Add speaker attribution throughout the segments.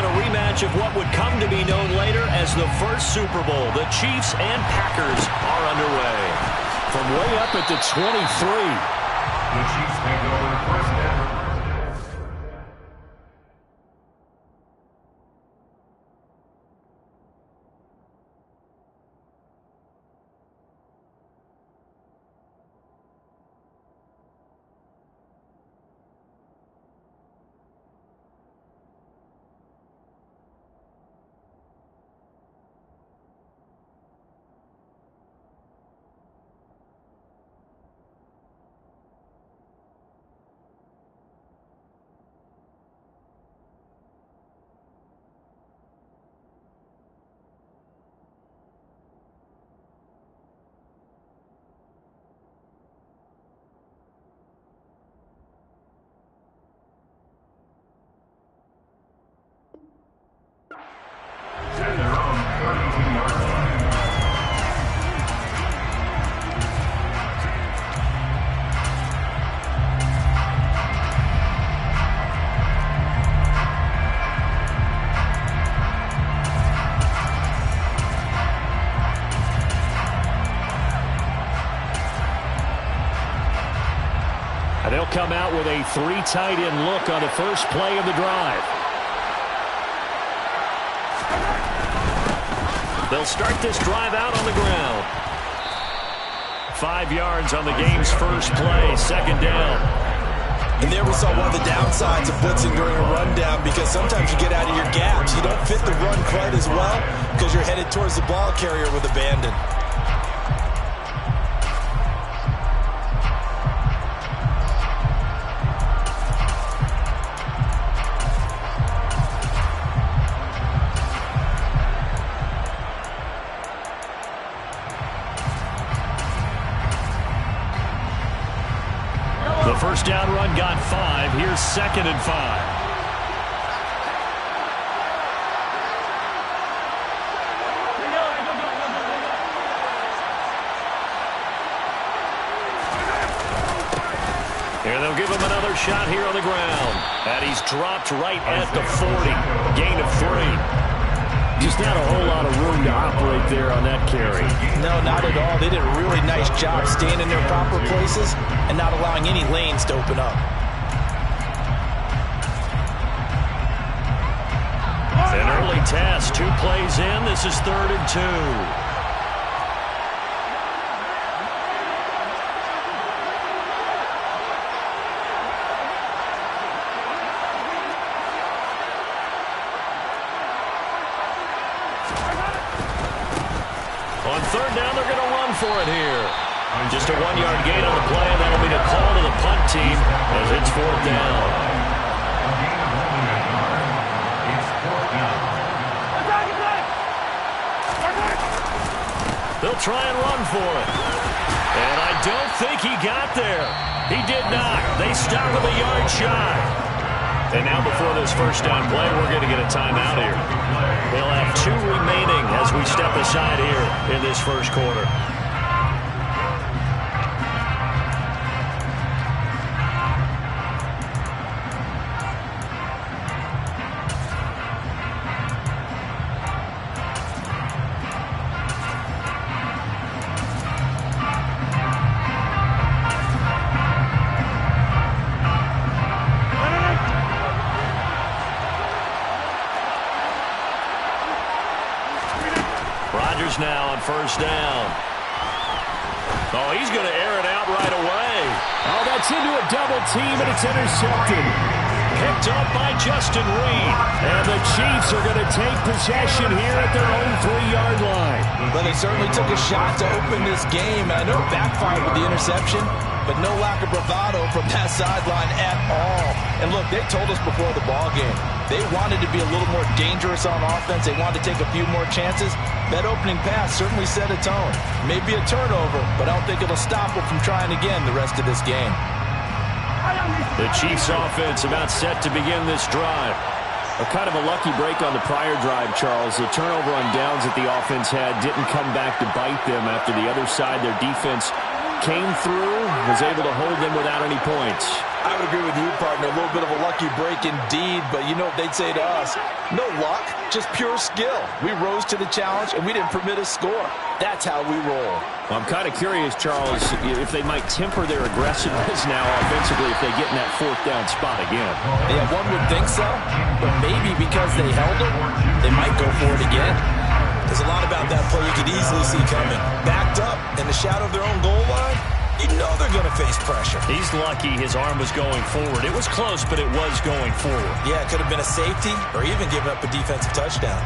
Speaker 1: a rematch of what would come to be known later as the first Super Bowl. The Chiefs and Packers are underway.
Speaker 2: From way up at the 23.
Speaker 3: The Chiefs take over first down.
Speaker 2: They'll come out with a 3 tight end look on the first play of the drive.
Speaker 1: They'll start this drive out on the ground.
Speaker 2: 5 yards on the game's first play, second down.
Speaker 4: And there we saw one of the downsides of blitzing during a rundown, because sometimes you get out of your gaps. You don't fit the run quite as well because you're headed towards the ball carrier with abandon.
Speaker 2: First down run got 5. Here's 2nd and 5. Here they'll give him another shot here on the ground. And he's dropped right at the 40. Gain of 3. Just not a whole lot of room to operate there on that carry.
Speaker 4: No, not at all. They did a really nice job staying in their proper places and not allowing any lanes to open up.
Speaker 2: An early test. 2 plays in. This is 3rd and 2. On 3rd down, they're going to run for it here. Just a 1-yard gain on the play, and that'll be the call to the punt team as it's 4th down. They'll try and run for it. And I don't think he got there. He did not. They stop him a yard shy. And now before this first down play, we're going to get a timeout here. They'll have 2 remaining as we step aside here in this first quarter. Now on first down. Oh, he's going to air it out right away. Oh, that's into a double team, and it's intercepted.
Speaker 1: Picked up by Justin Reed.
Speaker 2: And the Chiefs are going to take possession here at their own 3-yard line.
Speaker 4: Well, they certainly took a shot to open this game. I know it backfired with the interception, but no lack of bravado from that sideline at all. And look, they told us before the ball game, they wanted to be a little more dangerous on offense. They wanted to take a few more chances. That opening pass certainly set a tone. Maybe a turnover, but I don't think it'll stop them from trying again the rest of this game.
Speaker 2: The Chiefs offense about set to begin this drive. A kind of a lucky break on the prior drive, Charles. The turnover on downs that the offense had didn't come back to bite them after the other side. Their defense came through, was able to hold them without any points.
Speaker 4: I would agree with you, partner. A little bit of a lucky break indeed, but you know what they'd say to us? No luck, just pure skill. We rose to the challenge, and we didn't permit a score. That's how we roll.
Speaker 2: Well, I'm kind of curious, Charles, if they might temper their aggressiveness now offensively if they get in that fourth down spot again.
Speaker 4: Yeah, one would think so, but maybe because they held them, they might go for it again. There's a lot about that play you could easily see coming. Backed up in the shadow of their own goal line, you know they're going to face pressure.
Speaker 2: He's lucky his arm was going forward. It was close, but it was going forward.
Speaker 4: Yeah, it could have been a safety or even given up a defensive touchdown.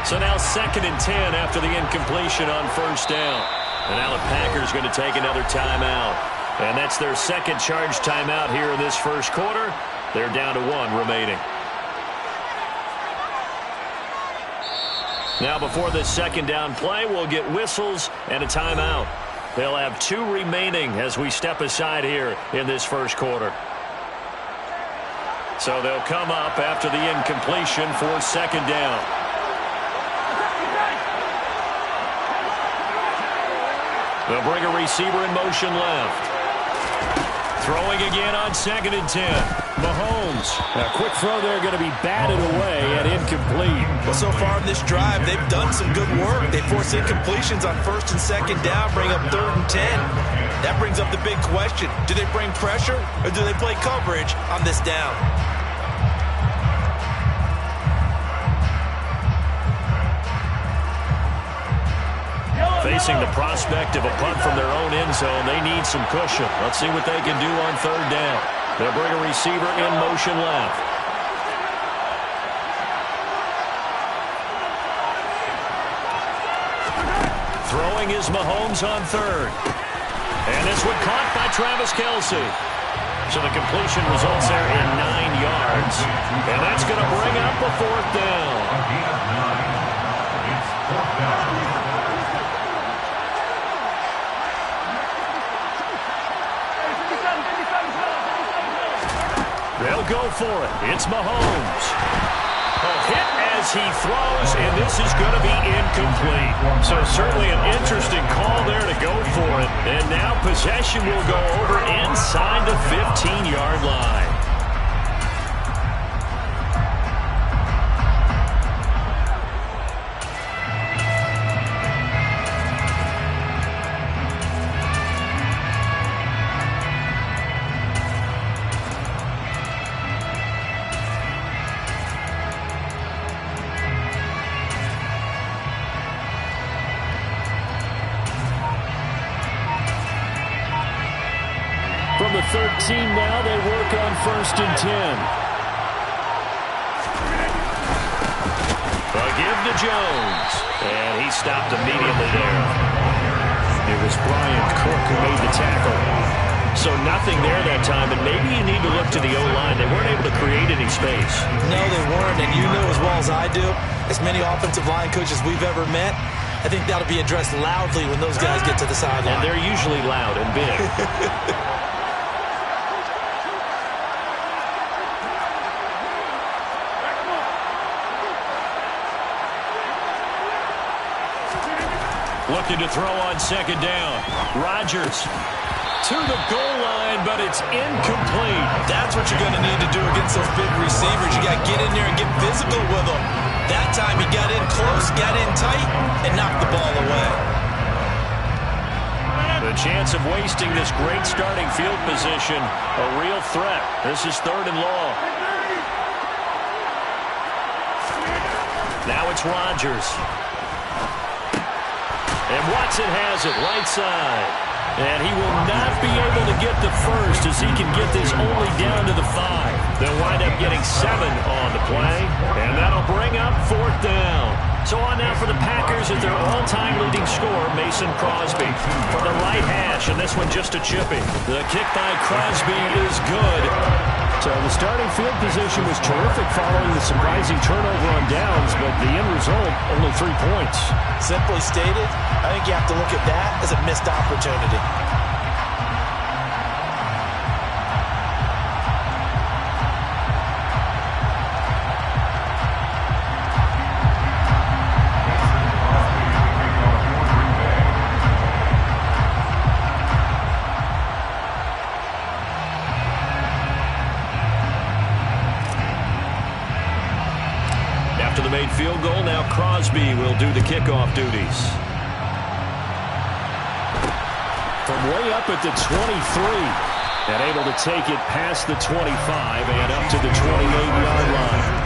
Speaker 2: So now 2nd and 10 after the incompletion on first down. And now the Packers going to take another timeout. And that's their second charge timeout here in this first quarter. They're down to 1 remaining. Now before this second down play, we'll get whistles and a timeout. They'll have 2 remaining as we step aside here in this first quarter. So they'll come up after the incompletion for second down. They'll bring a receiver in motion left. Throwing again on 2nd and 10. Mahomes. A quick throw there going to be batted away and incomplete.
Speaker 4: Well, so far in this drive, they've done some good work. They force incompletions on 1st and 2nd down, bring up 3rd and 10. That brings up the big question. Do they bring pressure or do they play coverage on this down?
Speaker 2: Facing the prospect of a punt from their own end zone, they need some cushion. Let's see what they can do on 3rd down. They'll bring a receiver in motion left. Throwing is Mahomes on 3rd. And this one caught by Travis Kelce. So the completion results there in 9 yards. And that's going to bring up a 4th down. They'll go for it. It's Mahomes. A hit as he throws, and this is going to be incomplete. So certainly an interesting call there to go for it. And now possession will go over inside the 15-yard line. From the 13 now, they work on 1st and 10. A give to Jones. And he stopped immediately there. It was Brian Cook who made the tackle. So nothing there that time, and maybe you need to look to the O-line. They weren't able to create any space.
Speaker 4: No, they weren't, and you know as well as I do, as many offensive line coaches we've ever met, I think that'll be addressed loudly when those guys get to the sideline.
Speaker 2: And they're usually loud and big. Looking to throw on 2nd down. Rodgers to the goal line, but it's incomplete.
Speaker 4: That's what you're going to need to do against those big receivers. You got to get in there and get physical with them. That time he got in close, got in tight, and knocked the ball away.
Speaker 2: The chance of wasting this great starting field position, a real threat. This is 3rd and long. Now it's Rodgers. And Watson has it right side. And he will not be able to get the first as he can get this only down to the 5. They'll wind up getting 7 on the play. And that'll bring up 4th down. So on now for the Packers is their all-time leading scorer, Mason Crosby. From the right hash, and this one just a chipping. The kick by Crosby is good. So the starting field position was terrific following the surprising turnover on downs, but the end result, only 3 points.
Speaker 4: Simply stated, I think you have to look at that as a missed opportunity.
Speaker 1: After the made field goal, now Crosby will do the kickoff duties.
Speaker 2: From way up at the 23. And able to take it past the 25 and up to the 28-yard line.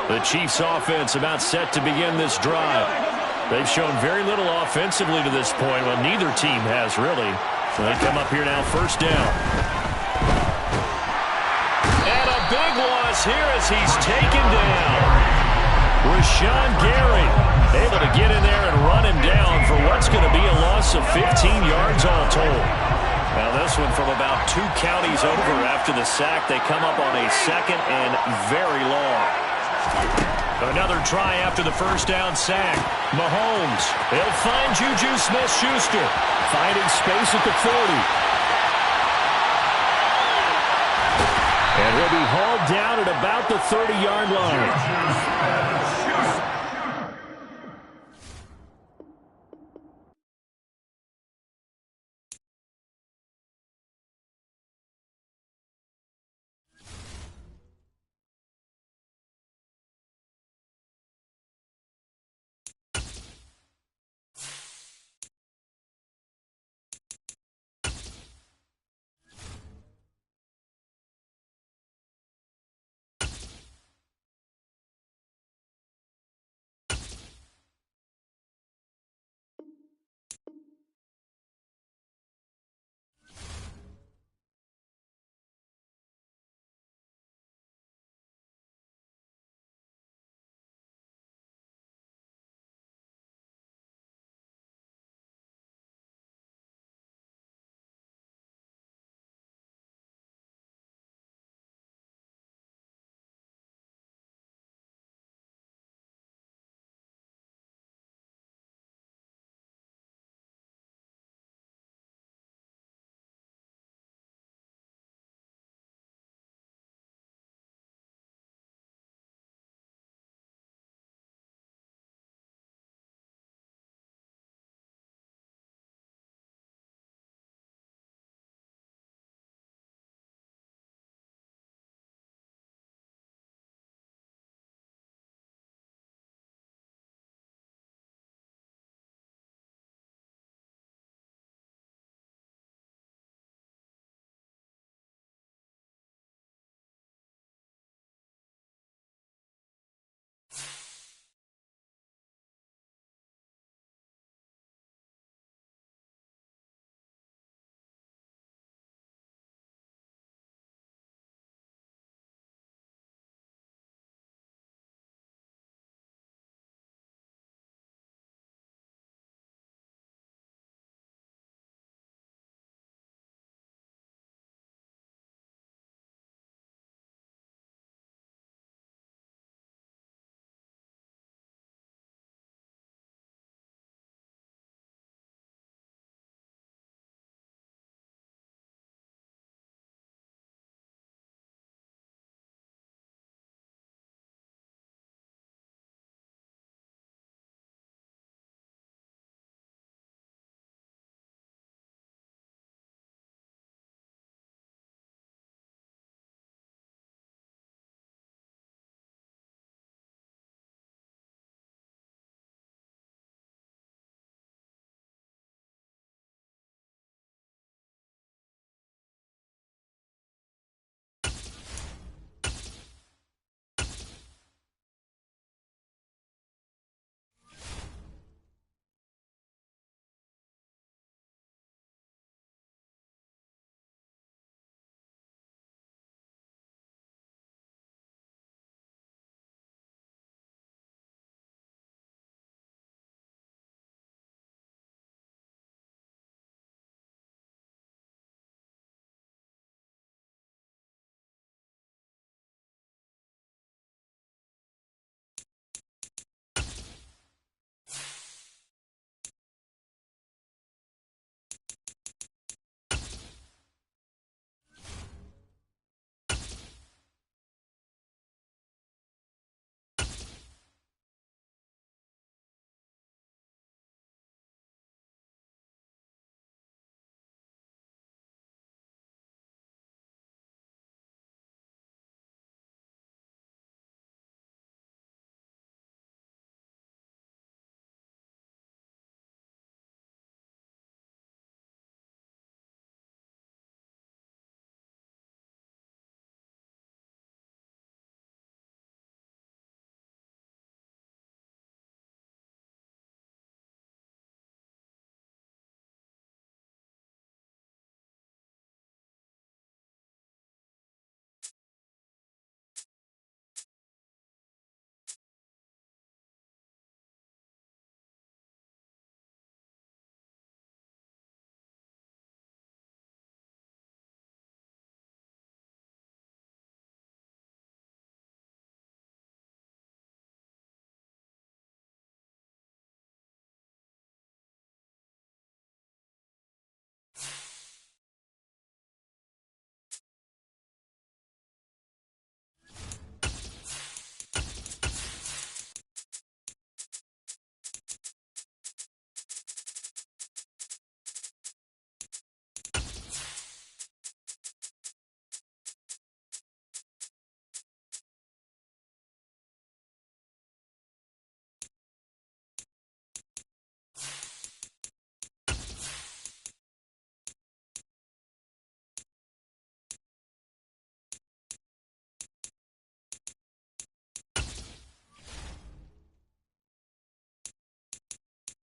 Speaker 2: The Chiefs offense about set to begin this drive. They've shown very little offensively to this point. Well, neither team has really. So they come up here now, first down.
Speaker 1: And a big loss here as he's taken down. Rashawn Gary able to get in there and run him down for what's going to be a loss of 15 yards all told. Now this one from about 2 counties over after the sack. They come up on a second and very long.
Speaker 2: Another try after the first down sack. Mahomes, he'll find Juju Smith-Schuster, finding space at the 40. And he'll be hauled down at about the 30-yard line.